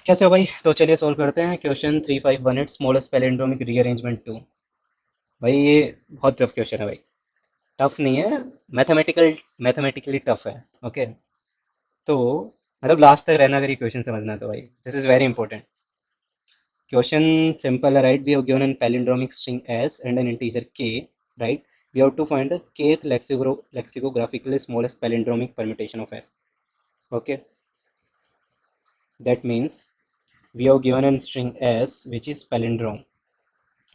कैसे हो भाई? तो चलिए सोल्व करते हैं question 3518 smallest palindromic rearrangement two. भाई ये बहुत टफ क्वेश्चन है भाई। टफ नहीं है, मैथमेटिकली टफ है। ओके, तो मतलब लास्ट तक रहना अगर ये क्वेश्चन समझना तो भाई this is very important. Question simple है, right? We have given an palindromic string s and an integer k, right? We have to find the kth lexicographically smallest palindromic permutation of s. Okay, that means we have given a string s which is palindrome.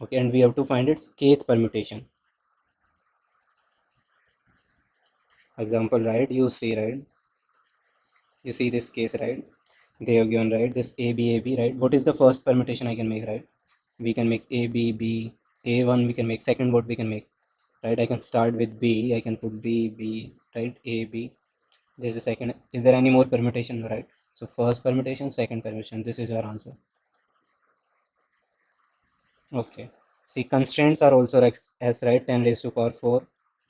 Okay, and we have to find its kth permutation. Example, right? You see this case, right? They have given, right, this a b a b, right? What is the first permutation I can make, right? We can make a b b, a1 we can make. Second, what we can make, right? I can start with b, I can put b b, right? A b. This is the second. Is there any more permutation, right? So first permutation, second permutation, this is our answer. Okay, see, constraints are also like s, right? 10 raised to power 4,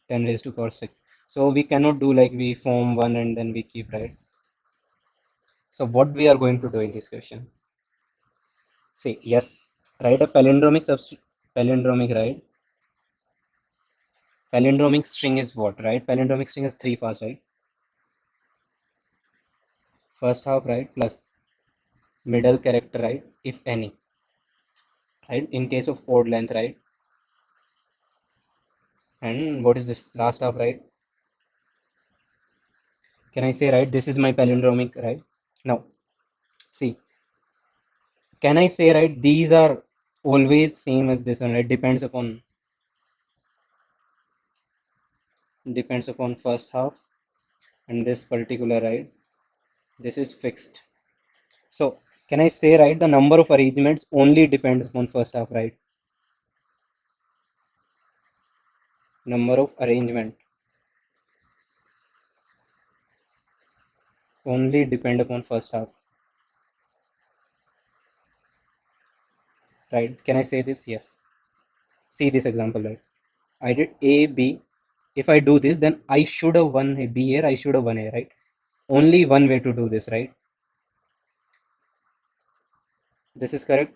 10 raised to power 6. So we cannot do like we form one and then we keep, right? So what we are going to do in this question? See, yes, write a palindromic, right? Palindromic string is what, right? Palindromic string is three parts, right? First half, right? Plus middle character, right? If any, right? In case of odd length, right? And what is this last half, right? Can I say, right? This is my palindromic, right? Now, see, can I say, right? These are always same as this one, right? Depends upon first half, and this particular, right? This is fixed. So can I say, right, the number of arrangements only depends upon first half, right? Number of arrangement only depend upon first half, right? Can I say this? Yes. See this example, right? I did A, B. If I do this, then I should have won a B here, I should have won A, right? Only one way to do this, right? This is correct.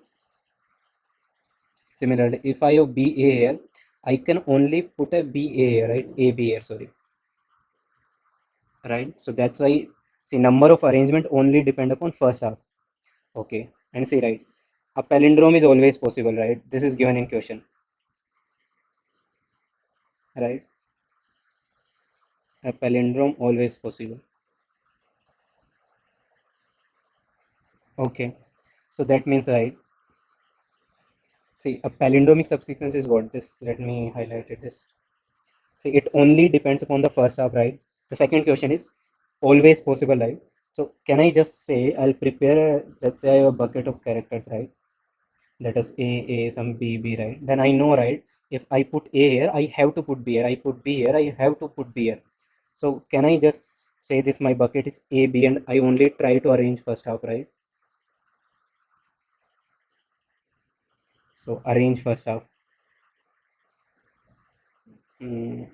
Similarly, if I have B, A here, I can only put a B, A here, right? A, B here, sorry. Right? So that's why, see, number of arrangement only depend upon first half. Okay, and see, right, a palindrome is always possible, right? This is given in question, right? A palindrome always possible. Okay, so that means, right, see, a palindromic subsequence is what this, let me highlight it this. See, it only depends upon the first half, right? The second question is always possible, right? So can I just say I'll prepare a, let's say I have a bucket of characters, right? Let us A, some B, B, right? Then I know, right? If I put A here, I have to put B here. I put B here, I have to put B here. So can I just say this, my bucket is A, B, and I only try to arrange first half, right? So arrange first half, mm,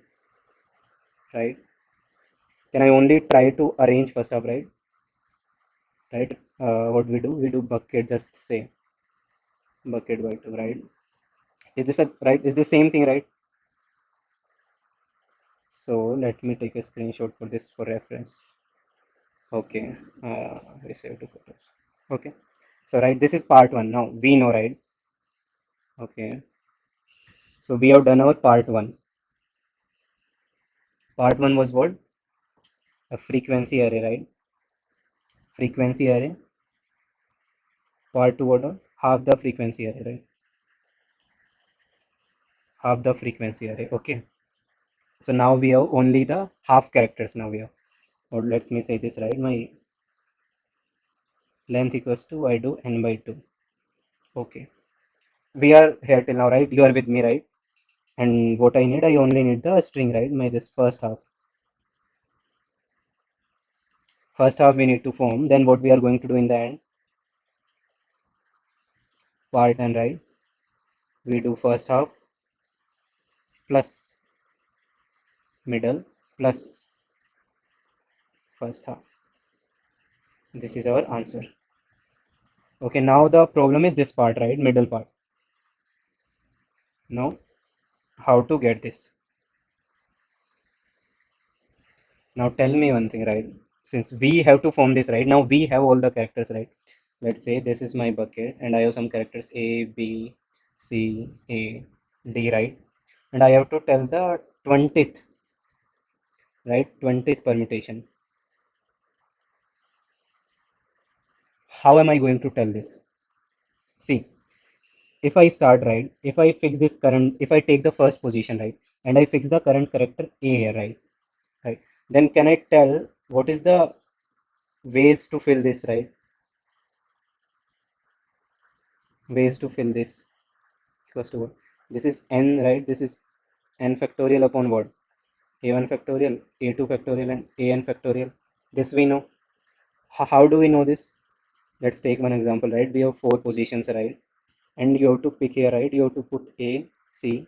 right? Can I only try to arrange first half, right? Right? What we do? We do bucket, just say bucket by two, right? Is this a right? Is the same thing, right? So let me take a screenshot for this for reference. Okay, we save two photos. Okay, so right, this is part one. Now we know, right? Okay, so we have done our part one. Part one was what? A frequency array, right? Frequency array. Part two, what? Half the frequency array, right? Half the frequency array. Okay, so now we have only the half characters. Now we have, or let me say this, right? My length equals to, I do n by 2. Okay, we are here till now, right? You are with me, right? And what I need, I only need the string, right? My this first half. First half we need to form. Then what we are going to do in the end, part and right? We do first half plus middle plus first half. This is our answer. Okay, now the problem is this part, right? Middle part. Now, how to get this? Now tell me one thing, right? Since we have to form this, right? Now we have all the characters, right? Let's say this is my bucket and I have some characters A, B, C, A, D, right? And I have to tell the 20th, right? 20th permutation. How am I going to tell this? See, if I start, right? If I fix this current, if I take the first position, right? And I fix the current character A here, right? Right. Then can I tell what is the ways to fill this, right? Ways to fill this equals to what? This is n, right? This is n factorial upon what? A1 factorial, A2 factorial, and an factorial. This we know. How do we know this? Let's take one example, right? We have four positions, right? And you have to pick here, right? You have to put A, C,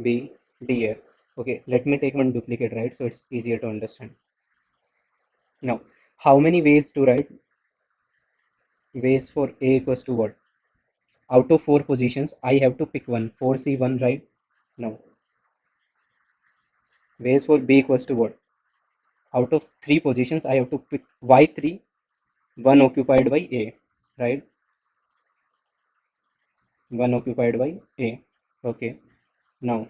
B, D here. Okay, let me take one duplicate, right? So it's easier to understand. Now, how many ways to write? Ways for A equals to what? Out of four positions, I have to pick one. 4C1, right? Now, ways for B equals to what? Out of three positions, I have to pick Y3, one occupied by A, right? One occupied by A. Okay. Now,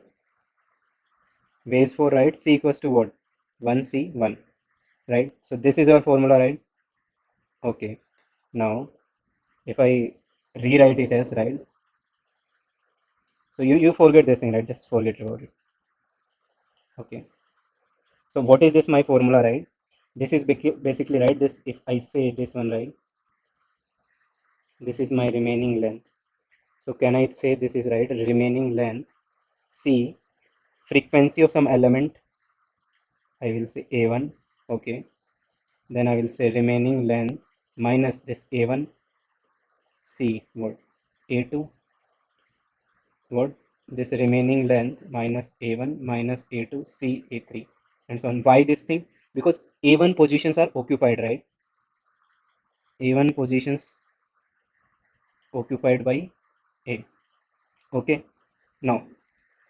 ways for right, C equals to what? 1C1, right? So this is our formula, right? Okay. Now, if I rewrite it as, right? So you forget this thing, right? Just forget about it. Okay. So what is this my formula, right? This is basically, right? This, if I say this one, right? This is my remaining length. So can I say this is, right? Remaining length C, frequency of some element, I will say A1. Okay. Then I will say remaining length minus this A1 C, what? A2, what? This remaining length minus A1 minus A2 C A3, and so on. Why this thing? Because A1 positions are occupied, right? A1 positions occupied by A. Okay. Now,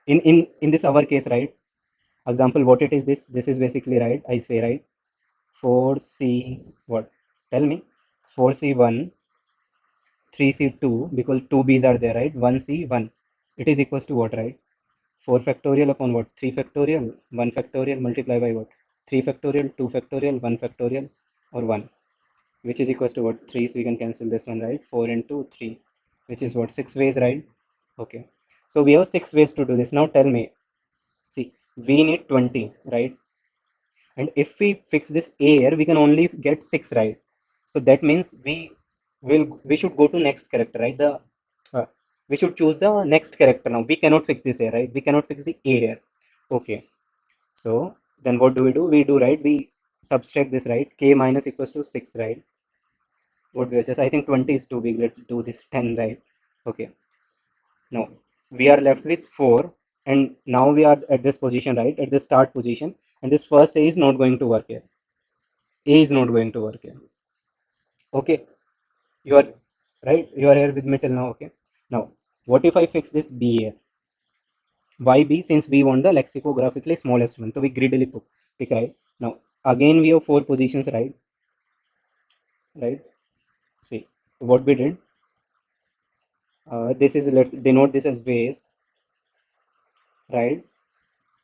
in this our case, right? Example, what it is, this is basically, right? I say, right? 4C, what? Tell me. 4C1, 3C2, because two B's are there, right? 1C1. It is equals to what, right? 4 factorial upon what? 3 factorial, 1 factorial multiply by what? 3 factorial, 2 factorial, 1 factorial, or 1, which is equals to what? 3. So we can cancel this one, right? 4 into 3, which is what? 6 ways, right? Okay. So we have 6 ways to do this. Now tell me, see, we need 20, right? And if we fix this A here, we can only get 6, right? So that means we should go to next character, right? Uh, we should choose the next character now. We cannot fix this here, right? We cannot fix the A here. Okay. So then what do? We do, right? We subtract this, right? K minus equals to 6, right? What we are just, I think 20 is too big. Let's do this 10, right? Okay. Now we are left with 4, and now we are at this position, right? At the start position, and this first A is not going to work here. A is not going to work here. Okay, you are right. You are here with me till now. Okay. Now, what if I fix this B here? Why B? Since we want the lexicographically smallest one, so we greedily pick, right. Now, again we have four positions, right? Right. See what we did. This is, let's denote this as ways, right?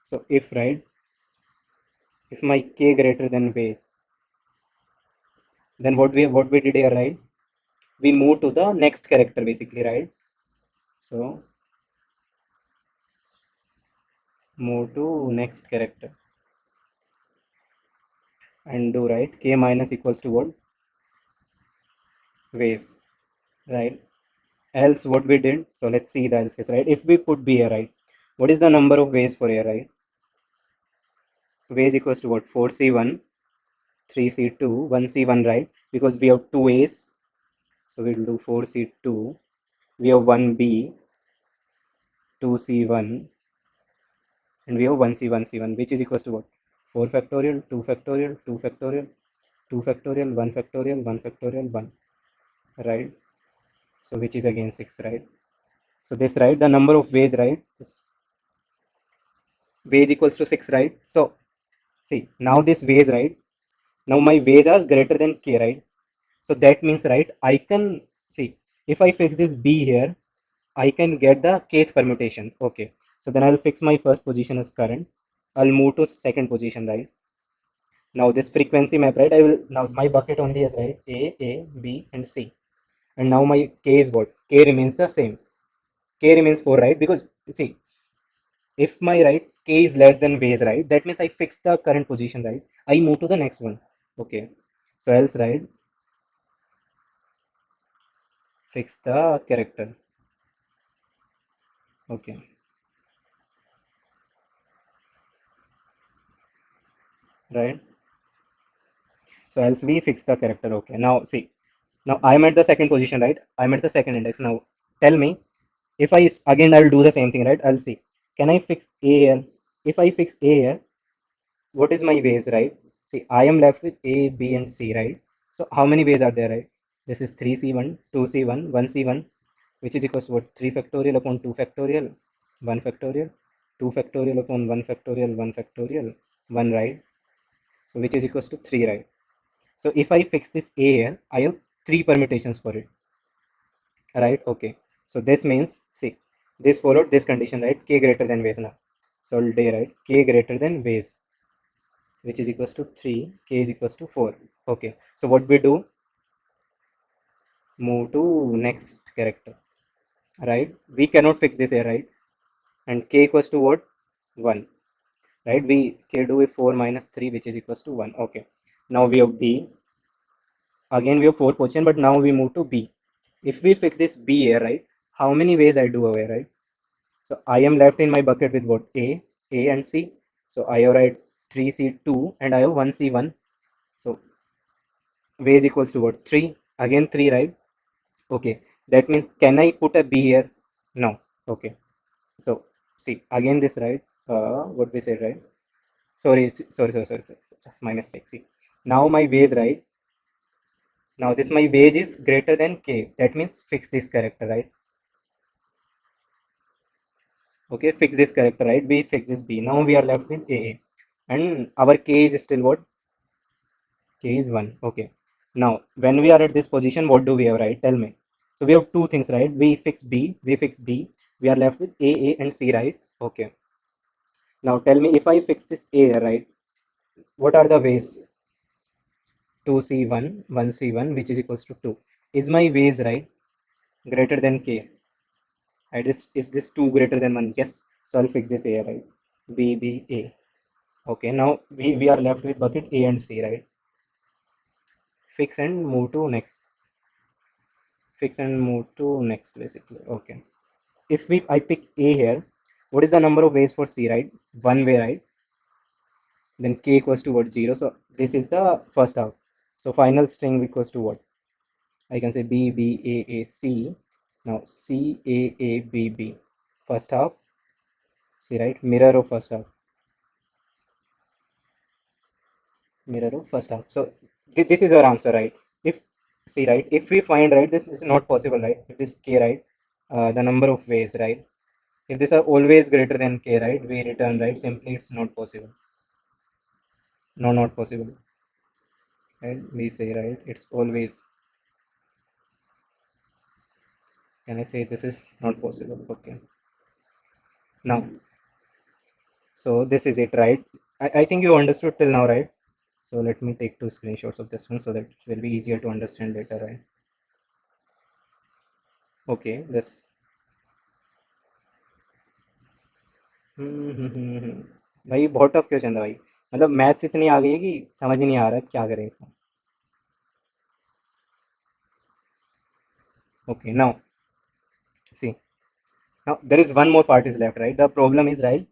So if, right, if my K greater than ways, then what we did here, right? We move to the next character basically, right? So move to next character and do, right? K minus equals to what? Ways, right? Else what we did, so let's see the else case, right? If we put B here, right? What is the number of ways for A, right? Ways equals to what? 4C1, 3C2, 1C1, right? Because we have two A's, so we'll do 4C2. We have 1B, 2C1, and we have 1C1C1, which is equals to what? 4 factorial, 2 factorial, 2 factorial, 2 factorial, 1 factorial, 1 factorial, 1, right? So which is again 6, right? So this, right, the number of ways, right? This ways equals to 6, right? So see, now this ways, right? Now my ways are greater than k, right? So that means, right, I can see if I fix this b here, I can get the kth permutation. Okay. So then I'll fix my first position as current. I'll move to second position, right? Now this frequency map, right? I will now my bucket only is, right, A, B, and C. And now my K is what? K remains the same. K remains 4, right? Because see, if my, right, K is less than base, right, that means I fix the current position, right? I move to the next one. Okay. So else, right, fix the character. Okay. Right. So else we fix the character. Okay. Now see, now I'm at the second position, right? I'm at the second index. Now tell me, if again I'll do the same thing, right? I'll see. Can I fix A here? If I fix A here, what is my ways, right? See, I am left with A, B, and C, right? So how many ways are there, right? This is 3C1, 2C1, 1C1, which is equals to what? 3 factorial upon 2 factorial, 1 factorial, 2 factorial upon 1 factorial, 1 factorial, 1, right? So which is equals to 3, right? So if I fix this A here, I have 3 permutations for it, right? Okay. So this means, see, this followed this condition, right? K greater than base now. So I'll day, right? K greater than base, which is equals to 3, K is equals to 4. Okay. So what we do, move to next character, right? We cannot fix this here, right? And K equals to what? 1, right? We K do with 4 minus 3, which is equals to 1. Okay. Now we have B. Again, we have 4 position, but now we move to B. If we fix this B here, right? How many ways I do away, right? So I am left in my bucket with what? A and C. So I have write 3C2 and I have 1C1. So ways equals to what? 3. Again 3, right? Okay. That means can I put a B here? No. Okay. So see again this, right? What we said, right? Sorry. Just my mistake. See. Now my ways, right? Now this my wage is greater than K. That means fix this character, right? Okay, fix this character, right? We fix this B. Now we are left with A. And our K is still what? K is 1. Okay. Now, when we are at this position, what do we have, right? Tell me. So we have two things, right? We fix B. We are left with A, and C, right? Okay. Now tell me, if I fix this A, right? What are the ways? 2C1, 1C1, which is equals to 2. Is my ways, right, greater than K? Right? Is this 2 greater than 1? Yes. So I'll fix this A, right? B, A. Okay. Now we are left with bucket A and C, right? Fix and move to next. Fix and move to next, basically. Okay. If I pick A here, what is the number of ways for C, right? One way, right? Then K equals to what? 0. So this is the first half. So final string equals to what? I can say B, A, C. Now C, A, B. First half, C, right? Mirror of first half. Mirror of first half. So this is our answer, right? If C, right? If we find, right, this is not possible, right? If this K, right? The number of ways, right? If these are always greater than K, right? We return, right? Simply it's not possible. No, not possible. Right? We say, right? It's always. Can I say this is not possible? Okay. Now, so this is it, right? I think you understood till now, right? So let me take two screenshots of this one so that it will be easier to understand later, right? Okay, this. भाई बहुत tough question था भाई. मतलब maths इतनी आ गई है कि समझ ही नहीं आ रहा क्या करें इसका. Okay, now see. Now there is one more part is left, right? The problem is, right,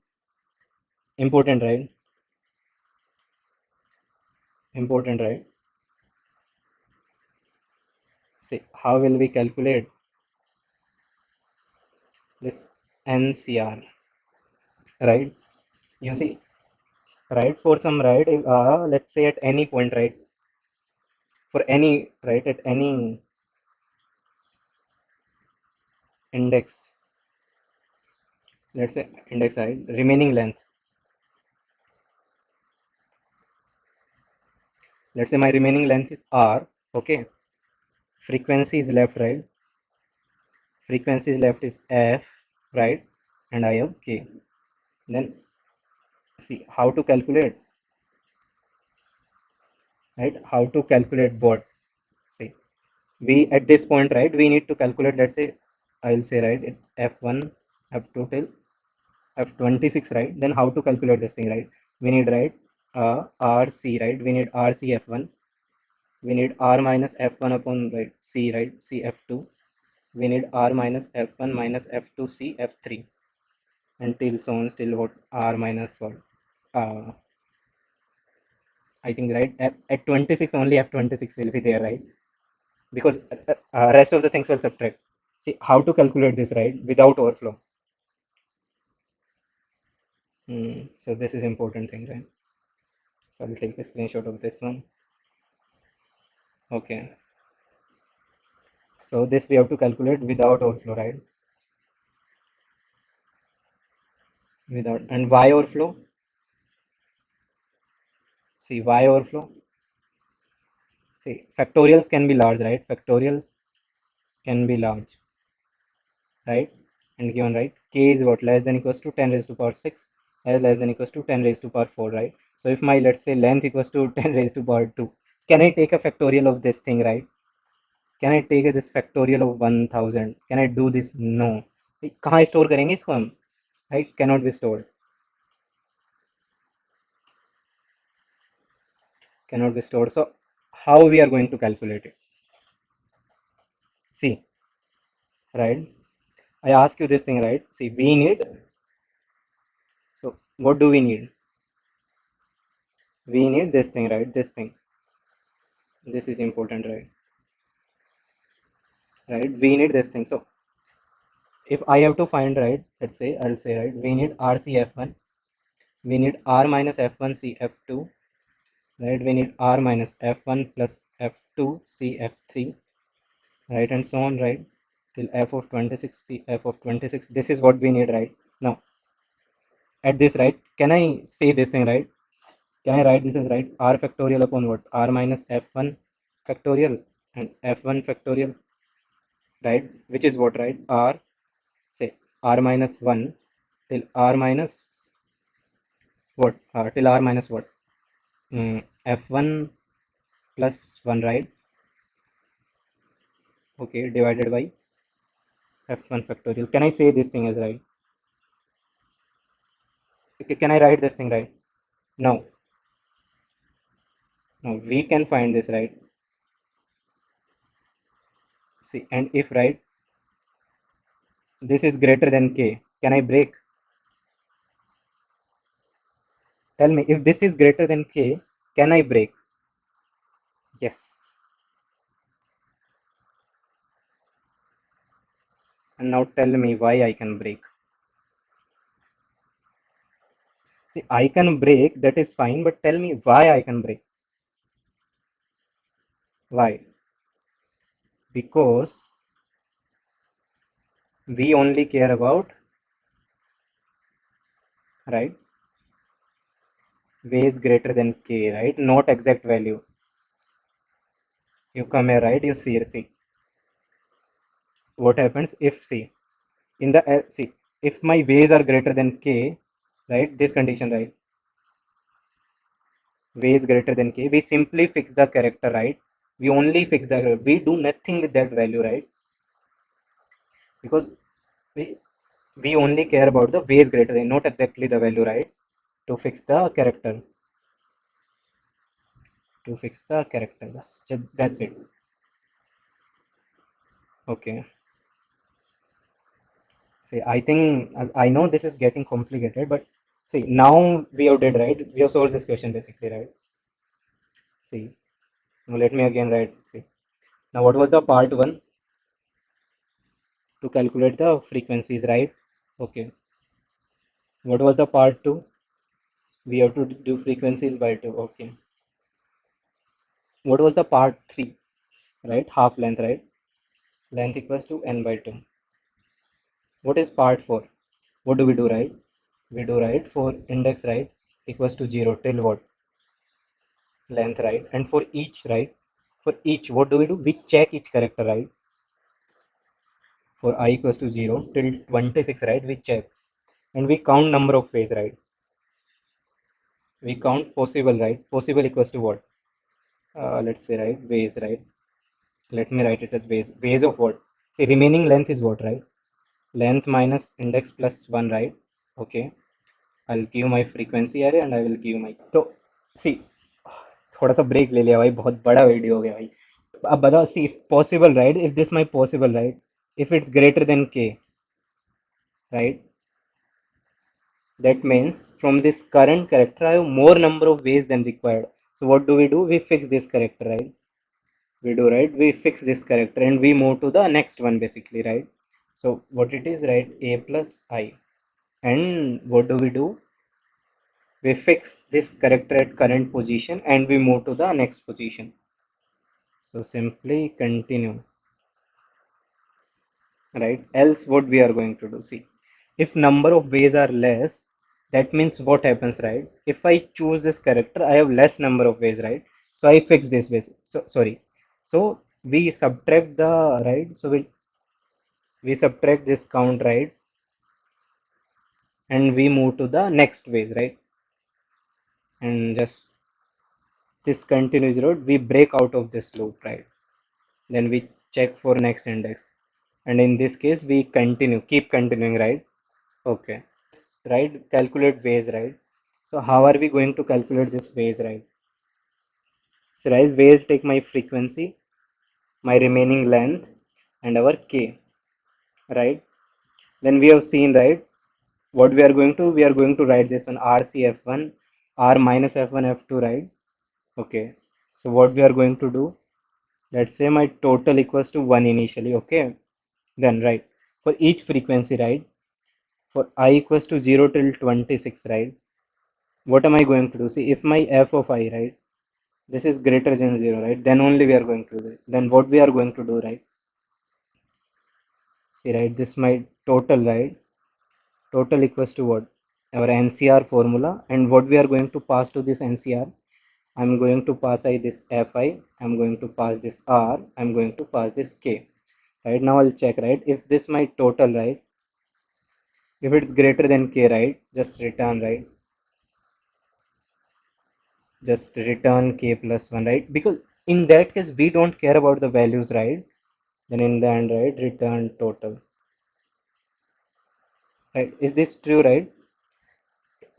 important, right? Important, right? See, how will we calculate this NCR, right? You see, right, for some, right, let's say at any point, right, for any, right, at any, index, let's say index I, remaining length. Let's say my remaining length is R. Okay. Frequency is left, right? Frequency is left is F, right? And I have K. Then see how to calculate, right? How to calculate what? See, we at this point, right? We need to calculate. Let's say I'll say, right? It's F1, F2 till F26, right? Then how to calculate this thing, right? We need, right? RC, right? We need RC F1. We need R minus F1 upon, right, C, right? C F2. We need R minus F1 minus F2 C F3 until so on still what R minus what? Uh, I think, right, at 26 only F26 will be there, right? Because rest of the things will subtract. See how to calculate this, right, without overflow. So this is important thing, right? So I'll take a screenshot of this one. Okay. So this we have to calculate without overflow, right? Without, and y overflow. See y overflow. See factorials can be large, right? Factorial can be large, right? And given, right, k is what, less than equals to 10 raised to power 6, as less than equals to 10 raised to power 4, right? So if my, let's say, length equals to 10 raised to power 2, can I take a factorial of this thing, right? Can I take this factorial of 1000? Can I do this? No. कहाँ store करेंगे इसको हम, right? Cannot be stored. Cannot be stored. So how we are going to calculate it? See, right, I ask you this thing, right? See, we need, so what do we need? We need this thing, right? This thing. This is important, right? Right? We need this thing. So if I have to find, right, let's say I'll say, right, we need RCF1, we need R minus F1 CF2, right? We need R minus F1 plus F2 CF3, right? And so on, right? Till F of 26 C F of 26. This is what we need, right? Now at this, right, can I say this thing, right? Can I write this as, right, R factorial upon what? R minus F1 factorial and F1 factorial, right? Which is what, right? R, say R minus 1 till R minus what? Till R minus what? F1 plus 1, right? Okay, divided by F1 factorial. Can I say this thing as, right? Okay, can I write this thing, right? Now, now we can find this, right? See, and if, right, this is greater than K, can I break? Tell me, if this is greater than K, can I break? Yes. And now tell me why I can break. See, I can break, that is fine, but tell me why I can break. Why? Because we only care about, right, way is greater than K, right? Not exact value. You come here, right? You see what happens if, see, in the, see, if my ways are greater than K, right? This condition, right? Way is greater than K. We simply fix the character, right? We only fix the, we do nothing with that value, right? Because we we only care about the way is greater than, not exactly the value, right? To fix the character. To fix the character. That's it. Okay. See, I think I know this is getting complicated, but see, now we have did, right. We have solved this question basically, right? See, now let me again write. See, now what was the part one? To calculate the frequencies, right? Okay. What was the part two? We have to do frequencies by two. Okay. What was the part three? Right? Half length, right? Length equals to n by two. What is part 4? What do we do, right? We do, right, for index, right, equals to 0 till what? Length, right? And for each, right? For each, what do? We check each character, right? For I equals to 0 till 26, right? We check. And we count number of ways, right? We count possible, right? Possible equals to what? Let's say, right? Ways, right? Let me write it as ways. Ways of what? See, remaining length is what, right? Length minus index plus 1, right? Okay. I'll give my frequency array and I will give my तो see थोड़ा सा break ले लिया भाई बहुत बड़ा video हो गया भाई अब बताओ see if possible right if this my possible right if it's greater than k right that means from this current character I have more number of ways than required so what do we fix this character right we do right we fix this character and we move to the next one basically right so what it is right a plus I and what do we fix this character at current position and we move to the next position so simply continue right else what we are going to do see if number of ways are less that means what happens right if I choose this character I have less number of ways right so I fix this base so sorry so we subtract the right so we subtract this count right and we move to the next ways right and just this continuous road we break out of this loop right then we check for next index and in this case we continue keep continuing right okay right calculate ways right so how are we going to calculate this ways right so right ways take my frequency my remaining length and our k right then we have seen right what we are going to write this on rcf1 r minus f1 f2 right okay so what we are going to do let's say my total equals to 1 initially okay then right for each frequency right for I equals to 0 till 26 right what am I going to do see if my f of I right this is greater than 0 right then only we are going to do it then what we are going to do right see right this my total right total equals to what our ncr formula and what we are going to pass to this ncr I'm going to pass I this fi I'm going to pass this r I'm going to pass this k right now I'll check right if this my total right if it's greater than k right just return right just return k plus 1 right because in that case we don't care about the values right then in the end right return total right is this true right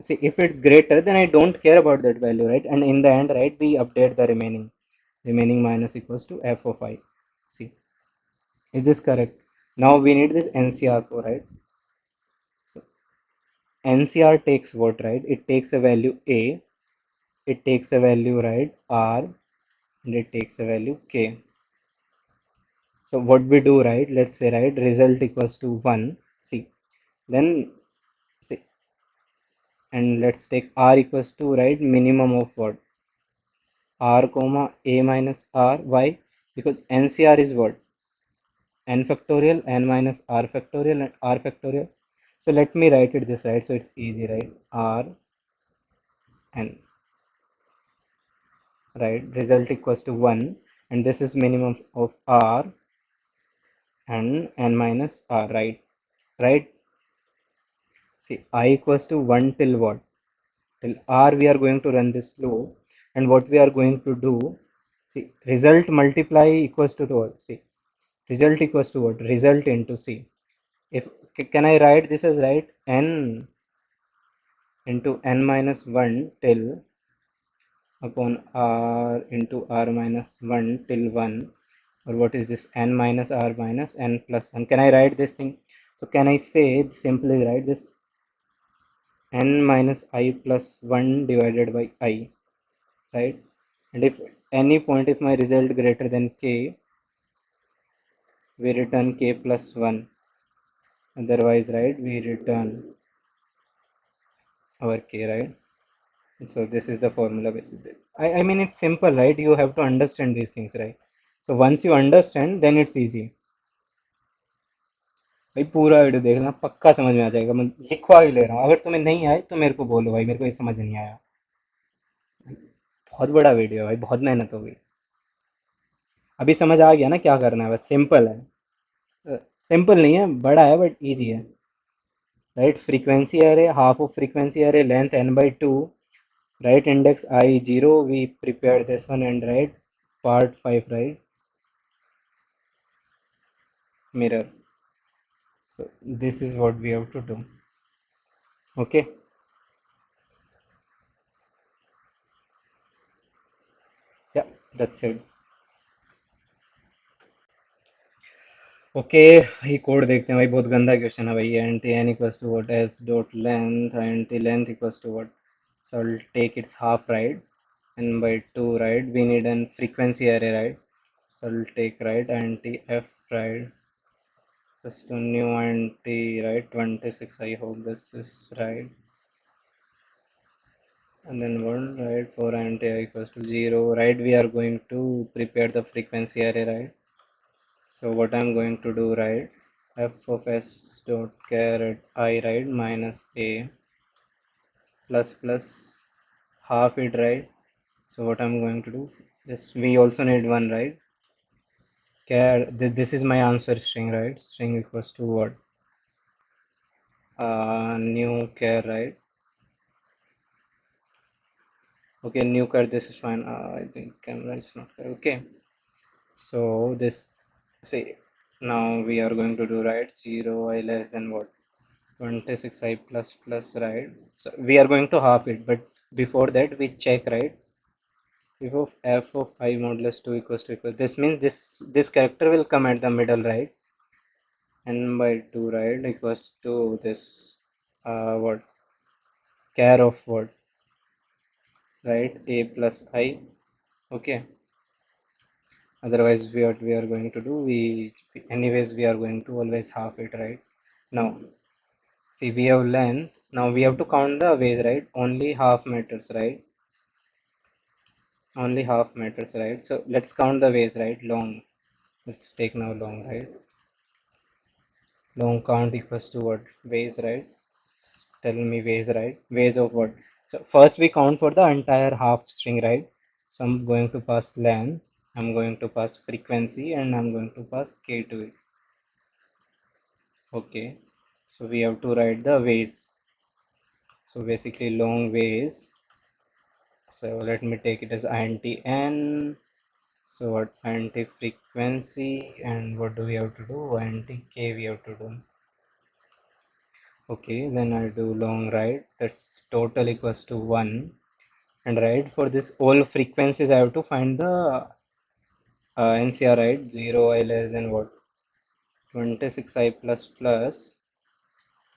see if it's greater then I don't care about that value right and in the end right we update the remaining minus equals to f of I see is this correct now we need this ncr4 right so ncr takes what right it takes a value a it takes a value right r and it takes a value k so what we do right let's say right result equals to 1 see then see and let's take r equals to right minimum of what r comma a minus r why because ncr is what n factorial n minus r factorial and r factorial so let me write it this right so it's easy right r n right result equals to 1 and this is minimum of r and n minus r right see I equals to 1 till what till r we are going to run this loop and what we are going to do see result multiply equals to the what see result equals to what result into c if can I write this as right n into n minus 1 till upon r into r minus 1 till 1 or what is this n minus r minus n plus 1 can I write this thing so can I say simply write this n minus I plus 1 divided by I right and if any point if my result greater than k we return k plus 1 otherwise right we return our k right so this is the formula basically I mean it's simple right you have to understand these things right so once you understand then it's easy भाई पूरा video देखना, पक्का समझ में आ जाएगा। मैं लिखवा ही ले रहा हूँ, अगर तुम्हें नहीं आए तो मेरे को बोलो भाई, मेरे को ये समझ नहीं आया। बहुत बड़ा वीडियो है भाई, बहुत मेहनत होगी। अभी समझ आ गया ना क्या करना है, बस सिंपल है। सिंपल नहीं है, बड़ा है बट इजी है। Right, frequency array, half of frequency array, length n/2, right, index I 0, we prepared this one, and right, part 5, right, mirror. So this is what we have to do. Okay. Yeah, that's it. Okay भाई, code देखते हैं भाई, बहुत गंदा question है भाई। And T N equals to what, S dot length, and T length equals to what, so I'll take its half, right, n/2, right, we need an frequency array, right, so I'll take, right, anti f, right, just to new anti, right, 26, I hope this is right, and then 1, right, for anti I equals to 0, right, we are going to prepare the frequency array, right. So what I'm going to do, right, f of s dot caret I, right, minus a plus plus half it, right. So what I'm going to do, this we also need one, right, char, this is my answer string, right, string equals to what, new char, right. Okay, new char, this is fine. I think camera is not clear. Okay, so this, see, now we are going to do, right, 0 I less than what, 26 I plus plus, right. So we are going to half it, but before that we check, right, if of f of I modulus 2 equals to equal, this means this character will come at the middle, right, n/2, right, equals to this, what, char of what, right, a plus I. Okay, otherwise what we are going to do, we anyways we are going to always half it, right. Now see, we have length, now we have to count the ways, right, only half matters, right, only half matters, right. So let's count the ways, right, long, let's take now long, right, long count equals to what, ways, right, tell me ways, right, ways of what. So first we count for the entire half string, right, so I'm going to pass length, I'm going to pass frequency, and I'm going to pass k to it. Okay, so we have to write the ways, so basically long ways, so let me take it as int n. So what, anti frequency, and what do we have to do, anti k we have to do. Okay, then I do long, right, that's total equals to 1, and right, for this all frequencies I have to find the NCR, right, 0 I less than what, 26 I plus plus,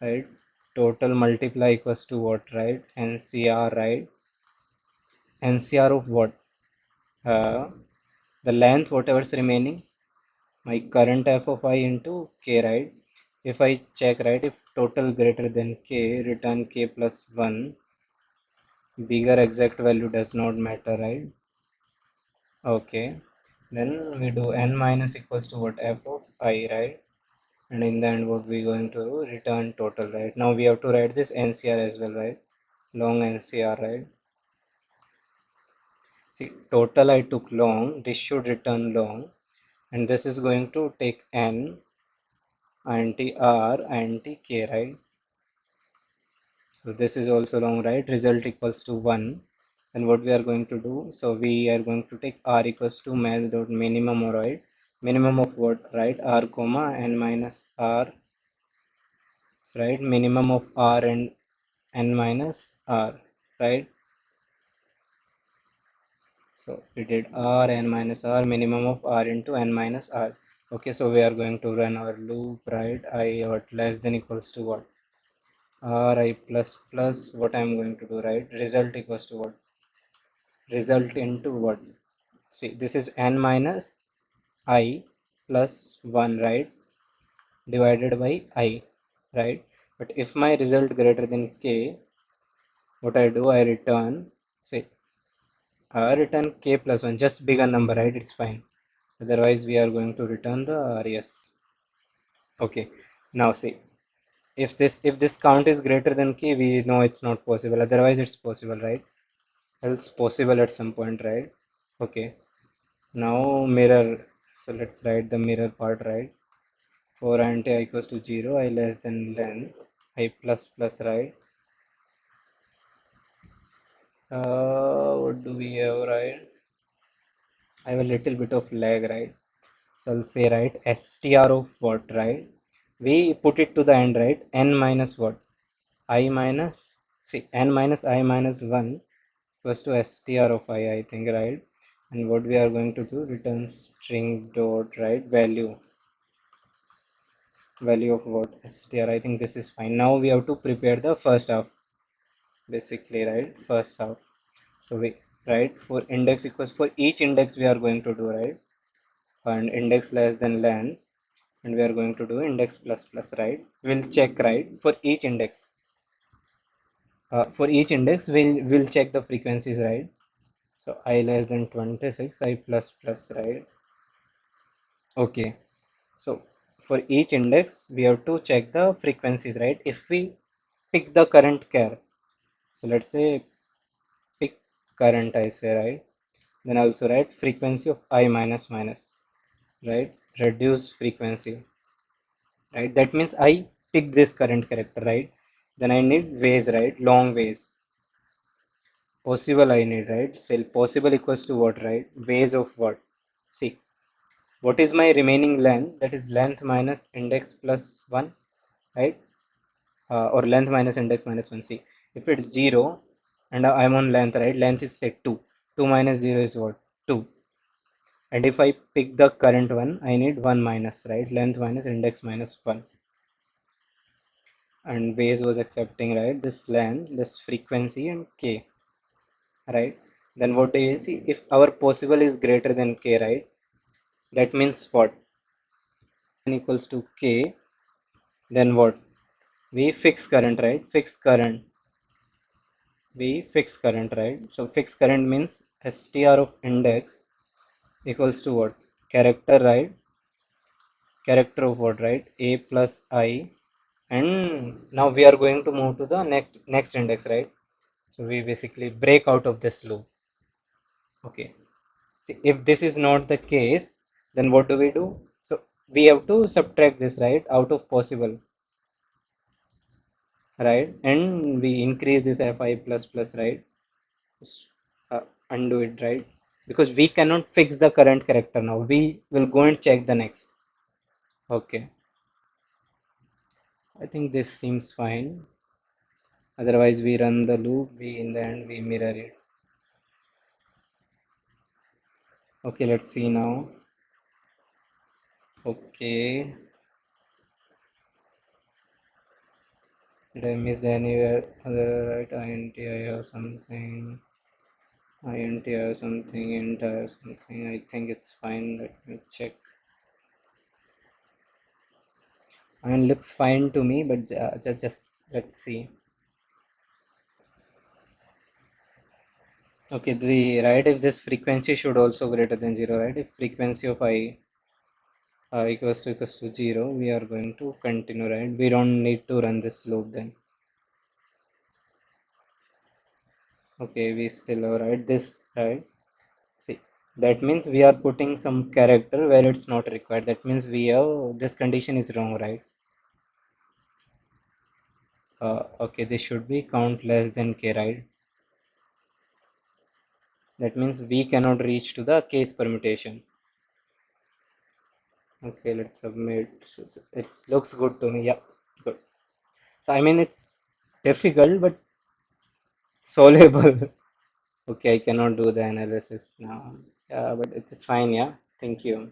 right, total multiply equals to what, right, NCR, right, NCR of what, uh, the length whatever's remaining, my current f of I into k, right. If I check, right, if total greater than k, return k plus 1, bigger exact value does not matter, right. Okay, then we do n minus equals to what, f of I, right, and in the end what we going to do, return total, right. Now we have to write this NCR as well, right, long NCR, right. See, total I took long, this should return long, and this is going to take n anti r anti k, right. So this is also long, right, result equals to 1. And what we are going to do, so we are going to take r equals to math dot minimum, or right, minimum of what, right, r comma n minus r, right, minimum of r and n minus r, right. So we did r n minus r, minimum of r into n minus r. Okay, so we are going to run our loop, right, I what less than equals to what, r I plus plus, what I'm going to do, right, result equals to what, result into what, see, this is n minus I plus 1, right, divided by I, right. But if my result greater than k, what I do, I return, say, return k plus 1, just bigger number, right, it's fine. Otherwise we are going to return the res. Okay, Now see, if this count is greater than k, we know it's not possible. Otherwise it's possible, right? Else possible at some point, right? Okay. Now mirror. So let's write the mirror part, right? For int I equals to 0, I less than length, I plus plus, right? What do we have, right? I have a little bit of lag, right? So I'll say, right, str of what, right? We put it to the end, right? N minus what? I minus, see, n minus I minus 1 equals to str of I think, right? And what we are going to do, return string dot, right, value of what? Str. I think this is fine. Now we have to prepare the first half, basically, right? First half. So we, right, for index equals, for each index we are going to do, right? And index less than length, and we are going to do index plus plus, right? We'll check, right, for each index. For each index, we'll check the frequencies, right? So I less than 26, I plus plus, right? Okay. So for each index, we have to check the frequencies, right? If we pick the current care, so let's say pick current, I say, right? Then also write frequency of I minus minus, right? Reduce frequency, right? That means I pick this current character, right? Then I need ways, right? Long ways. Possible I need, right? So possible equals to what, right? Ways of what? See, what is my remaining length? That is length minus index plus 1, right? Or length minus index minus 1. See, if it's 0 and I'm on length, right? Length is set 2. 2 minus 0 is what? 2. And if I pick the current one, I need 1 minus, right? Length minus index minus 1. And base was accepting, right? This length, this frequency, and k, right? Then what do you see? If our possible is greater than k, right? That means what? N equals to k, then what? We fix current, right? Fix current. We fix current, right? So fix current means str of index equals to what? Character, right? Character of what, right? A plus I. And now we are going to move to the next index, right? So we basically break out of this loop. Okay. See, if this is not the case, then what do we do? So we have to subtract this, right, out of possible, right? And we increase this fi plus plus, right? Undo it, right? Because we cannot fix the current character now. We will go and check the next. Okay. I think this seems fine. Otherwise, we run the loop. We in the end we mirror it. Okay, let's see now. Okay. Did I miss anywhere? Other right, int I have something. Int I have something. Int I have something. I think it's fine. Let me check. I mean, looks fine to me, but just let's see. Okay, the right, if this frequency should also greater than 0, right? If frequency of I equals to 0, we are going to continue, right? We don't need to run this loop then. Okay, we still have, right, this, right? See, that means we are putting some character where it's not required. That means we have, this condition is wrong, right? Okay, this should be count less than k, right? That means we cannot reach to the kth permutation. Okay, let's submit. It looks good to me. Yeah, good. So I mean, it's difficult but solvable. Okay, I cannot do the analysis now. Yeah, but it's fine. Yeah, thank you.